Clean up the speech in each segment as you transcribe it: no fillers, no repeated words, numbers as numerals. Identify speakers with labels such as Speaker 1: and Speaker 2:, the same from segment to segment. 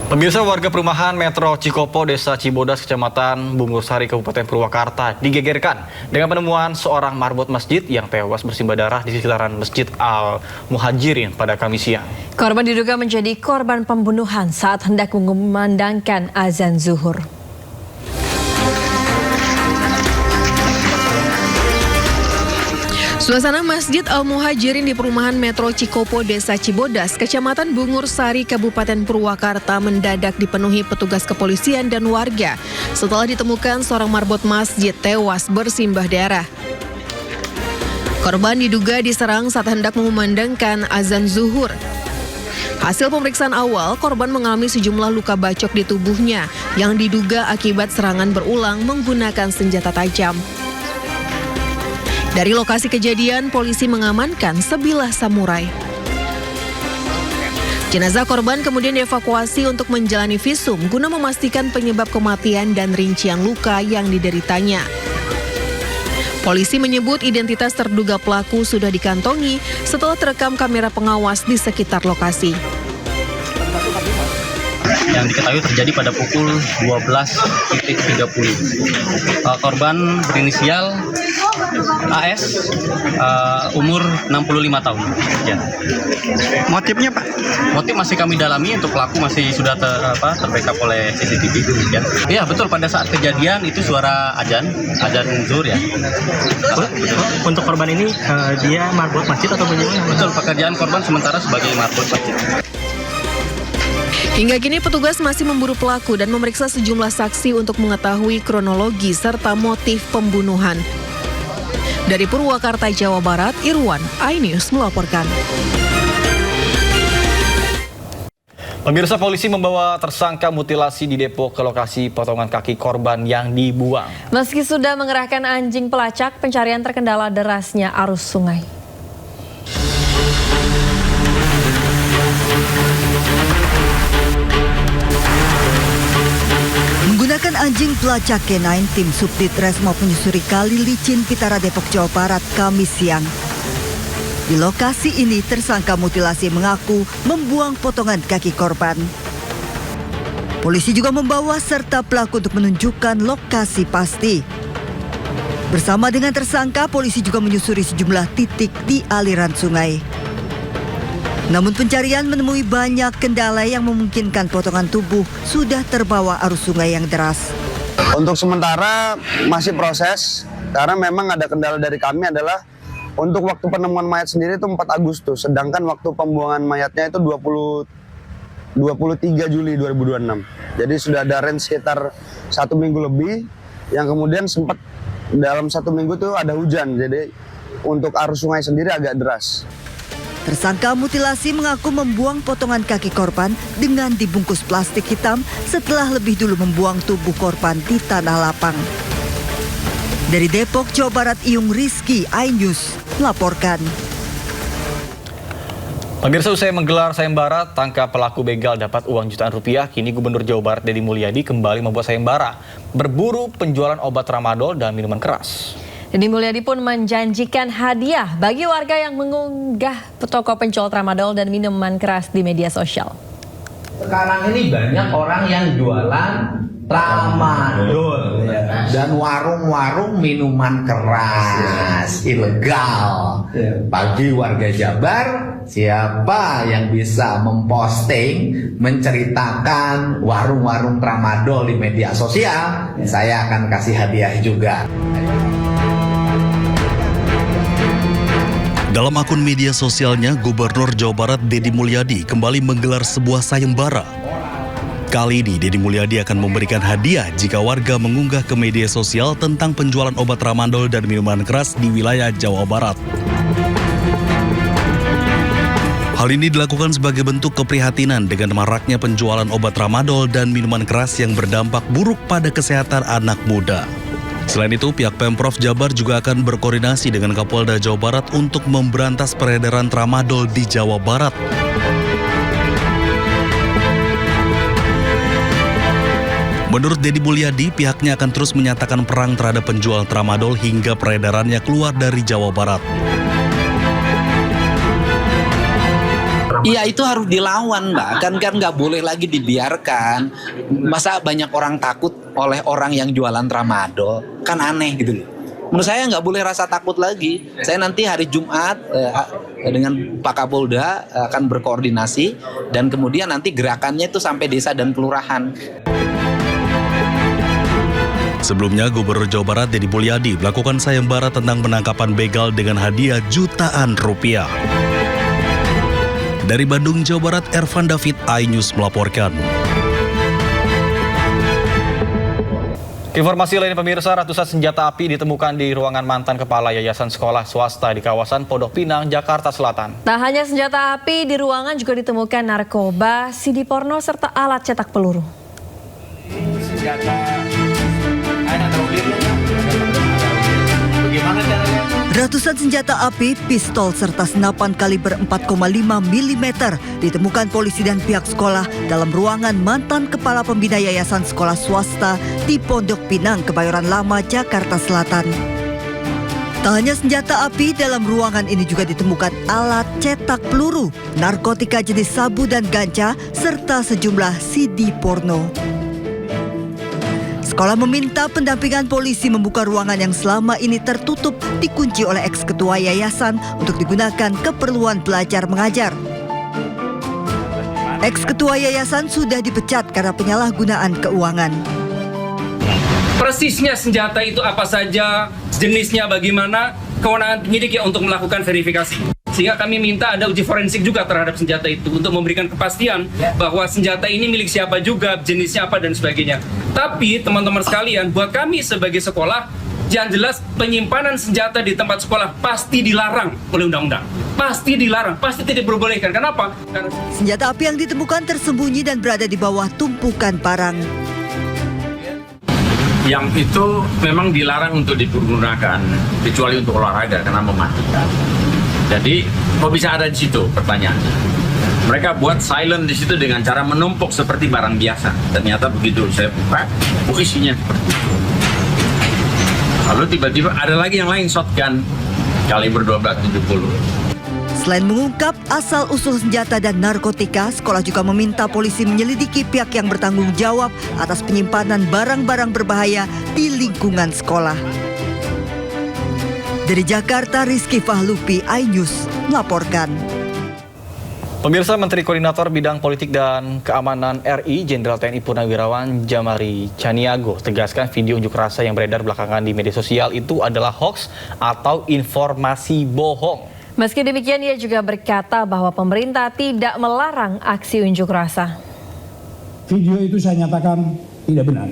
Speaker 1: Pemirsa, warga perumahan Metro Cikopo, Desa Cibodas, Kecamatan Bungursari, Kabupaten Purwakarta digegerkan dengan penemuan seorang marbot masjid yang tewas bersimbah darah di sekitaran Masjid Al-Muhajirin pada Kamis siang.
Speaker 2: Korban diduga menjadi korban pembunuhan saat hendak mengumandangkan azan zuhur. Suasana Masjid Al-Muhajirin di perumahan Metro Cikopo, Desa Cibodas, Kecamatan Bungursari, Kabupaten Purwakarta mendadak dipenuhi petugas kepolisian dan warga setelah ditemukan seorang marbot masjid tewas bersimbah darah. Korban diduga diserang saat hendak mengumandangkan azan zuhur. Hasil pemeriksaan awal, korban mengalami sejumlah luka bacok di tubuhnya yang diduga akibat serangan berulang menggunakan senjata tajam. Dari lokasi kejadian, polisi mengamankan sebilah samurai. Jenazah korban kemudian dievakuasi untuk menjalani visum guna memastikan penyebab kematian dan rincian luka yang dideritanya. Polisi menyebut identitas terduga pelaku sudah dikantongi setelah terekam kamera pengawas di sekitar lokasi.
Speaker 3: Yang diketahui terjadi pada pukul 12.30. Korban berinisial AS, umur 65 tahun. Ya.
Speaker 4: Motifnya, Pak?
Speaker 3: Motif masih kami dalami, untuk pelaku masih sudah terbackup oleh CCTV. Ya. Ya, betul, pada saat kejadian itu suara azan zuhur ya.
Speaker 4: Untuk korban ini dia marbot masjid atau bagaimana?
Speaker 3: Betul, pekerjaan korban sementara sebagai marbot masjid.
Speaker 2: Hingga kini petugas masih memburu pelaku dan memeriksa sejumlah saksi untuk mengetahui kronologi serta motif pembunuhan. Dari Purwakarta, Jawa Barat, Irwan, iNews melaporkan.
Speaker 1: Pemirsa, polisi membawa tersangka mutilasi di Depok ke lokasi potongan kaki korban yang dibuang.
Speaker 2: Meski sudah mengerahkan anjing pelacak, pencarian terkendala derasnya arus sungai.
Speaker 5: Menggunakan anjing pelacak K9, tim Subdit Resmob menyusuri Kali Licin, Pitara, Depok, Jawa Barat, Kamis siang. Di lokasi ini, tersangka mutilasi mengaku membuang potongan kaki korban. Polisi juga membawa serta pelaku untuk menunjukkan lokasi pasti. Bersama dengan tersangka, polisi juga menyusuri sejumlah titik di aliran sungai. Namun pencarian menemui banyak kendala yang memungkinkan potongan tubuh sudah terbawa arus sungai yang deras.
Speaker 6: Untuk sementara masih proses, karena memang ada kendala dari kami adalah untuk waktu penemuan mayat sendiri itu 4 Agustus, sedangkan waktu pembuangan mayatnya itu 23 Juli 2026. Jadi sudah ada range sekitar 1 minggu lebih, yang kemudian sempat dalam 1 minggu itu ada hujan, jadi untuk arus sungai sendiri agak deras.
Speaker 5: Tersangka mutilasi mengaku membuang potongan kaki korban dengan dibungkus plastik hitam setelah lebih dulu membuang tubuh korban di tanah lapang. Dari Depok, Jawa Barat, Iyung Rizky, iNews melaporkan.
Speaker 1: Pemirsa, usai menggelar sayembara tangkap pelaku begal dapat uang jutaan rupiah, kini Gubernur Jawa Barat Deddy Mulyadi kembali membuat sayembara berburu penjualan obat tramadol dan minuman keras.
Speaker 2: Deddy Mulyadi pun menjanjikan hadiah bagi warga yang mengunggah toko penjual tramadol dan minuman keras di media sosial.
Speaker 7: Sekarang ini banyak orang yang jualan tramadol dan warung-warung minuman keras ilegal. Bagi warga Jabar, siapa yang bisa memposting, menceritakan warung-warung tramadol di media sosial, saya akan kasih hadiah juga.
Speaker 8: Dalam akun media sosialnya, Gubernur Jawa Barat Deddy Mulyadi kembali menggelar sebuah sayembara. Kali ini, Deddy Mulyadi akan memberikan hadiah jika warga mengunggah ke media sosial tentang penjualan obat tramadol dan minuman keras di wilayah Jawa Barat. Hal ini dilakukan sebagai bentuk keprihatinan dengan maraknya penjualan obat tramadol dan minuman keras yang berdampak buruk pada kesehatan anak muda. Selain itu, pihak Pemprov Jabar juga akan berkoordinasi dengan Kapolda Jawa Barat untuk memberantas peredaran tramadol di Jawa Barat. Menurut Deddy Mulyadi, pihaknya akan terus menyatakan perang terhadap penjual tramadol hingga peredarannya keluar dari Jawa Barat.
Speaker 9: Iya, itu harus dilawan, Mbak. Kan nggak boleh lagi dibiarkan. Masa banyak orang takut oleh orang yang jualan tramadol? Kan aneh gitu loh. Menurut saya nggak boleh rasa takut lagi. Saya nanti hari Jumat dengan Pak Kapolda akan berkoordinasi dan kemudian nanti gerakannya itu sampai desa dan kelurahan.
Speaker 8: Sebelumnya, Gubernur Jawa Barat Deddy Mulyadi melakukan sayembara tentang penangkapan begal dengan hadiah jutaan rupiah. Dari Bandung, Jawa Barat, Ervan David, iNews melaporkan.
Speaker 1: Informasi lain pemirsa, ratusan senjata api ditemukan di ruangan mantan kepala yayasan sekolah swasta di kawasan Pondok Pinang, Jakarta Selatan.
Speaker 10: Tak hanya senjata api, di ruangan juga ditemukan narkoba, CD porno, serta alat cetak peluru.
Speaker 5: Ratusan senjata api, pistol, serta senapan kaliber 4,5 mm ditemukan polisi dan pihak sekolah dalam ruangan mantan kepala pembina yayasan sekolah swasta di Pondok Pinang, Kebayoran Lama, Jakarta Selatan. Tak hanya senjata api, dalam ruangan ini juga ditemukan alat cetak peluru, narkotika jenis sabu dan ganja, serta sejumlah CD porno. Sekolah meminta pendampingan polisi membuka ruangan yang selama ini tertutup dikunci oleh eks-ketua yayasan untuk digunakan keperluan belajar mengajar. Eks-ketua yayasan sudah dipecat karena penyalahgunaan keuangan.
Speaker 11: Persisnya senjata itu apa saja, jenisnya bagaimana, kewenangan penyidik ya untuk melakukan verifikasi. Sehingga kami minta ada uji forensik juga terhadap senjata itu untuk memberikan kepastian bahwa senjata ini milik siapa juga, jenisnya apa dan sebagainya. Tapi teman-teman sekalian, buat kami sebagai sekolah, yang jelas penyimpanan senjata di tempat sekolah pasti dilarang oleh undang-undang. Pasti dilarang, pasti tidak diperbolehkan. Kenapa? Karena
Speaker 5: senjata api yang ditemukan tersembunyi dan berada di bawah tumpukan barang.
Speaker 12: Yang itu memang dilarang untuk dipergunakan, kecuali untuk olahraga karena mematikan. Jadi, kok bisa ada di situ? Pertanyaannya. Mereka buat silent di situ dengan cara menumpuk seperti barang biasa. Ternyata begitu saya buka, isinya seperti itu. Lalu tiba-tiba ada lagi yang lain, shotgun kaliber 1270.
Speaker 5: Selain mengungkap asal-usul senjata dan narkotika, sekolah juga meminta polisi menyelidiki pihak yang bertanggung jawab atas penyimpanan barang-barang berbahaya di lingkungan sekolah. Dari Jakarta, Rizky Fahlupi, iNews melaporkan.
Speaker 1: Pemirsa, Menteri Koordinator Bidang Politik dan Keamanan RI, Jenderal TNI Purnawirawan Jamari Caniago, tegaskan video unjuk rasa yang beredar belakangan di media sosial itu adalah hoax atau informasi bohong.
Speaker 10: Meski demikian, ia juga berkata bahwa pemerintah tidak melarang aksi unjuk rasa.
Speaker 13: Video itu saya nyatakan tidak benar.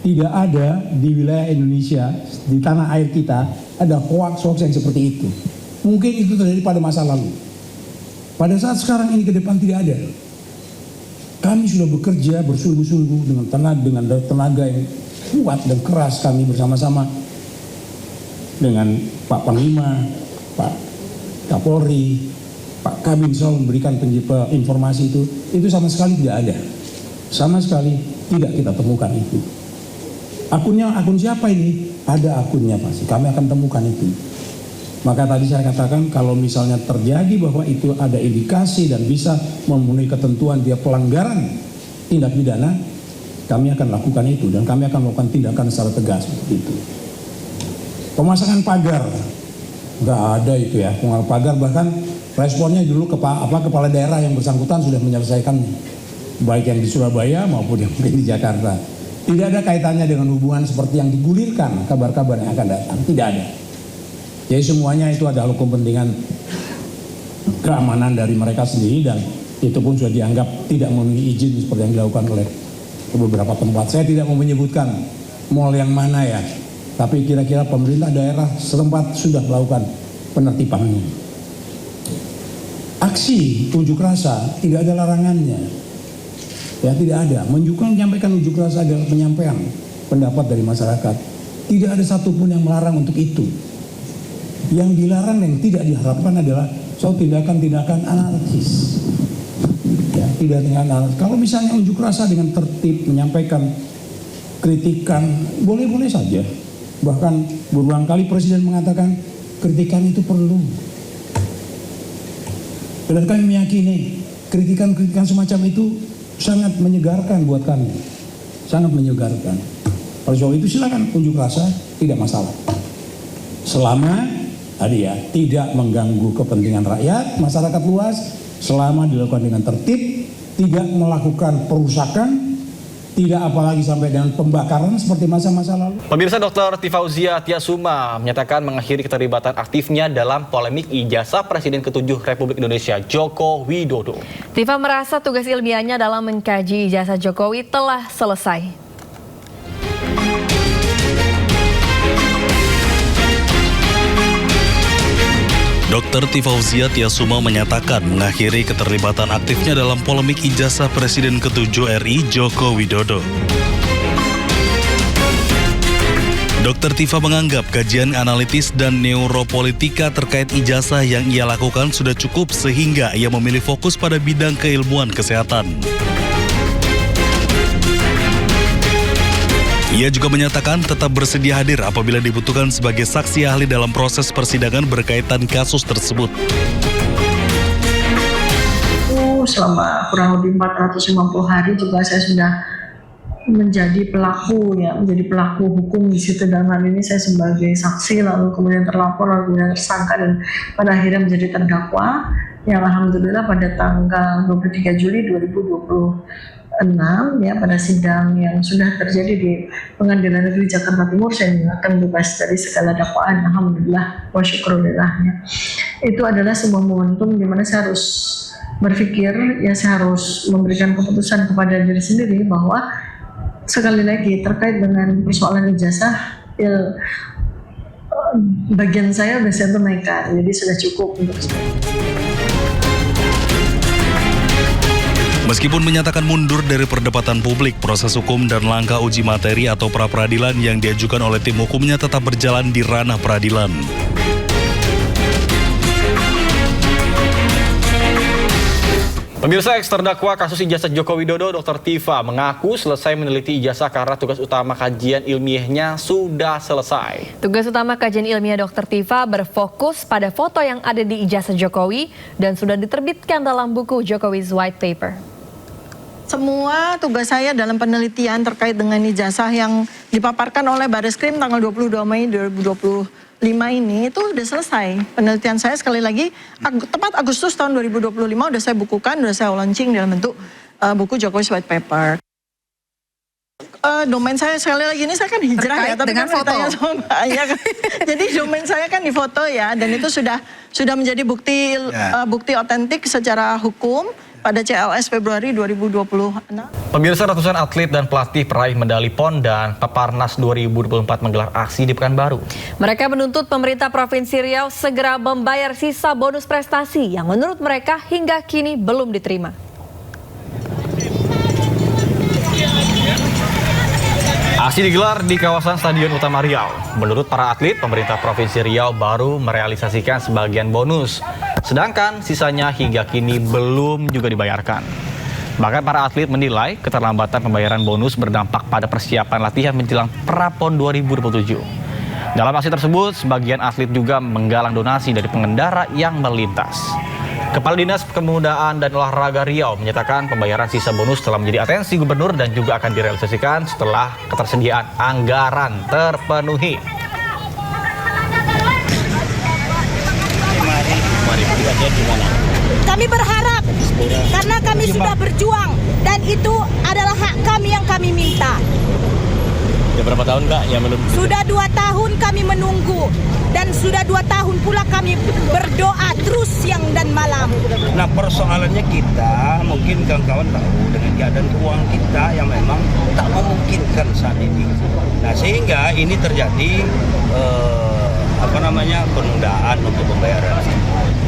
Speaker 13: Tidak ada di wilayah Indonesia, di tanah air kita, ada hoax-hoax yang seperti itu. Mungkin itu terjadi pada masa lalu. Pada saat sekarang ini ke depan tidak ada. Kami sudah bekerja bersungguh-sungguh dengan tenaga yang kuat dan keras, kami bersama-sama dengan Pak Panglima, Pak Kapolri, Pak Kabin selalu memberikan informasi itu sama sekali tidak ada. Sama sekali tidak kita temukan itu. Akun siapa ini? Ada akunnya pasti, kami akan temukan itu. Maka tadi saya katakan kalau misalnya terjadi bahwa itu ada indikasi dan bisa memenuhi ketentuan dia pelanggaran tindak pidana, kami akan lakukan itu dan kami akan melakukan tindakan secara tegas seperti itu. Pemasangan pagar, nggak ada itu ya, pemasangan pagar, bahkan responnya dulu kepala daerah yang bersangkutan sudah menyelesaikannya, baik yang di Surabaya maupun yang di Jakarta. Tidak ada kaitannya dengan hubungan seperti yang digulirkan kabar-kabar yang akan datang. Tidak ada. Jadi semuanya itu adalah kepentingan keamanan dari mereka sendiri dan itu pun sudah dianggap tidak memenuhi izin seperti yang dilakukan oleh beberapa tempat. Saya tidak mau menyebutkan mal yang mana ya, tapi kira-kira pemerintah daerah setempat sudah melakukan penertibannya. Aksi unjuk rasa tidak ada larangannya. Ya tidak ada, menyampaikan unjuk rasa adalah penyampaian pendapat dari masyarakat. Tidak ada satupun yang melarang untuk itu. Yang dilarang yang tidak diharapkan adalah soal tindakan-tindakan anarkis. Ya, tidak dengan anarkis. Kalau misalnya unjuk rasa dengan tertib menyampaikan kritikan, boleh-boleh saja. Bahkan berulang kali Presiden mengatakan kritikan itu perlu. Dan kami meyakini kritikan-kritikan semacam itu sangat menyegarkan buat kami. Sangat menyegarkan. Oleh sebab itu silakan unjuk rasa, tidak masalah. Selama tidak mengganggu kepentingan rakyat, masyarakat luas, selama dilakukan dengan tertib, tidak melakukan perusakan, tidak apalagi sampai dengan pembakaran seperti masa-masa lalu.
Speaker 1: Pemirsa, Dr. Tifauzia Tiasuma menyatakan mengakhiri keterlibatan aktifnya dalam polemik ijazah Presiden ke-7 Republik Indonesia Joko Widodo.
Speaker 10: Tifa merasa tugas ilmiahnya dalam mengkaji ijazah Jokowi telah selesai.
Speaker 8: Dr. Tifauzia Tiasuma menyatakan mengakhiri keterlibatan aktifnya dalam polemik ijazah Presiden ke-7 RI Joko Widodo. Dr. Tifa menganggap kajian analitis dan neuropolitika terkait ijazah yang ia lakukan sudah cukup sehingga ia memilih fokus pada bidang keilmuan kesehatan. Ia juga menyatakan tetap bersedia hadir apabila dibutuhkan sebagai saksi ahli dalam proses persidangan berkaitan kasus tersebut.
Speaker 14: Selama kurang lebih 450 hari juga saya sudah menjadi pelaku hukum di situ. Dalam hal ini saya sebagai saksi, lalu kemudian terlapor, lalu kemudian tersangka, dan pada akhirnya menjadi terdakwa yang alhamdulillah pada tanggal 23 Juli 2026 pada sidang yang sudah terjadi di Pengadilan Negeri Jakarta Timur, saya akan bebas dari segala dakwaan, alhamdulillah wa syukurillah. Itu adalah sebuah momentum di mana saya harus berpikir, saya harus memberikan keputusan kepada diri sendiri bahwa sekali lagi terkait dengan persoalan ijazah, bagian saya sudah saya tunaikan, jadi sudah cukup untuk saya.
Speaker 8: Meskipun menyatakan mundur dari perdebatan publik, proses hukum dan langkah uji materi atau pra-peradilan yang diajukan oleh tim hukumnya tetap berjalan di ranah peradilan.
Speaker 1: Pemirsa, ex-terdakwa kasus ijazah Joko Widodo, Dr. Tifa, mengaku selesai meneliti ijazah karena tugas utama kajian ilmiahnya sudah selesai.
Speaker 10: Tugas utama kajian ilmiah Dr. Tifa berfokus pada foto yang ada di ijazah Jokowi dan sudah diterbitkan dalam buku Jokowi's White Paper.
Speaker 14: Semua tugas saya dalam penelitian terkait dengan ijazah yang dipaparkan oleh Bareskrim tanggal 22 Mei 2025 ini itu udah selesai. Penelitian saya sekali lagi tepat Agustus tahun 2025 udah saya bukukan, udah saya launching dalam bentuk buku Jokowi's White Paper. Domain saya sekali lagi ini saya kan hijrah terkait ya, tapi dengan kan foto. Ya, kan? Jadi domain saya kan di foto ya, dan itu sudah menjadi bukti otentik secara hukum pada CLS Februari 2026.
Speaker 1: Pemirsa, ratusan atlet dan pelatih peraih medali PON dan Peparnas 2024 menggelar aksi di Pekanbaru.
Speaker 10: Mereka menuntut pemerintah Provinsi Riau segera membayar sisa bonus prestasi yang menurut mereka hingga kini belum diterima.
Speaker 1: Aksi digelar di kawasan Stadion Utama Riau. Menurut para atlet, pemerintah Provinsi Riau baru merealisasikan sebagian bonus, sedangkan sisanya hingga kini belum juga dibayarkan. Bahkan para atlet menilai keterlambatan pembayaran bonus berdampak pada persiapan latihan menjelang Prapon 2027. Dalam aksi tersebut, sebagian atlet juga menggalang donasi dari pengendara yang melintas. Kepala Dinas Kepemudaan dan Olahraga Riau menyatakan pembayaran sisa bonus telah menjadi atensi gubernur dan juga akan direalisasikan setelah ketersediaan anggaran terpenuhi.
Speaker 15: Kami berharap karena kami sudah berjuang dan itu adalah hak kami yang kami minta.
Speaker 3: Sudah berapa tahun Kak yang menunggu?
Speaker 15: Sudah 2 tahun kami menunggu dan sudah 2 tahun pula kami berdoa terus siang dan malam.
Speaker 16: Nah, persoalannya kita mungkin kawan-kawan tahu dengan keadaan keuangan kita yang memang tak memungkinkan saat ini. Nah, sehingga ini terjadi penundaan untuk pembayaran.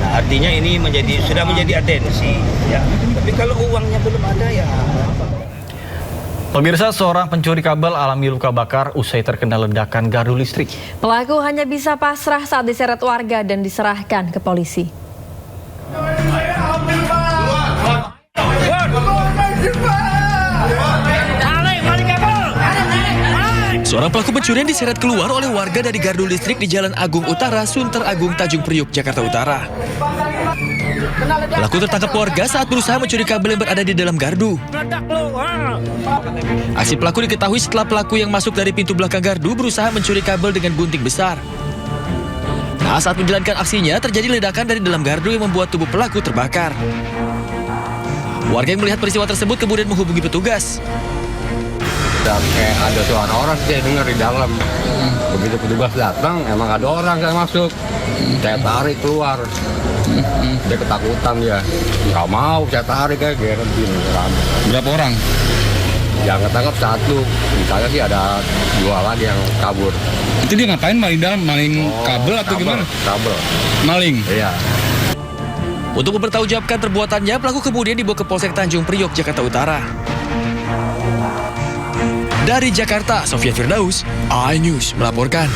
Speaker 16: Nah, artinya ini sudah menjadi atensi ya. Tapi kalau uangnya belum ada ya.
Speaker 1: Pemirsa, seorang pencuri kabel alami luka bakar usai terkena ledakan gardu listrik.
Speaker 10: Pelaku hanya bisa pasrah saat diseret warga dan diserahkan ke polisi.
Speaker 17: Seorang pelaku pencurian diseret keluar oleh warga dari gardu listrik di Jalan Agung Utara, Sunter Agung, Tanjung Priuk, Jakarta Utara. Pelaku tertangkap warga saat berusaha mencuri kabel yang berada di dalam gardu. Aksi pelaku diketahui setelah pelaku yang masuk dari pintu belakang gardu berusaha mencuri kabel dengan gunting besar. Nah, saat menjalankan aksinya terjadi ledakan dari dalam gardu yang membuat tubuh pelaku terbakar. Warga yang melihat peristiwa tersebut kemudian menghubungi petugas.
Speaker 18: Kayak ada suara orang saya dengar di dalam. Begitu petugas datang, emang ada orang kayak masuk. Saya tarik keluar. Dia ketakutan dia. Nggak mau saya tarik kayak gini.
Speaker 19: Berapa orang?
Speaker 18: Yang ketangkap satu. Misalnya sih ada 2 lagi yang kabur.
Speaker 19: Itu dia ngapain maling dalam? Maling kabel atau gimana?
Speaker 18: Kabel.
Speaker 19: Maling?
Speaker 18: Iya.
Speaker 17: Untuk mempertanggungjawabkan perbuatannya, pelaku kemudian dibawa ke Polsek Tanjung Priok, Jakarta Utara. Dari Jakarta, Sofia Firdaus, iNews melaporkan.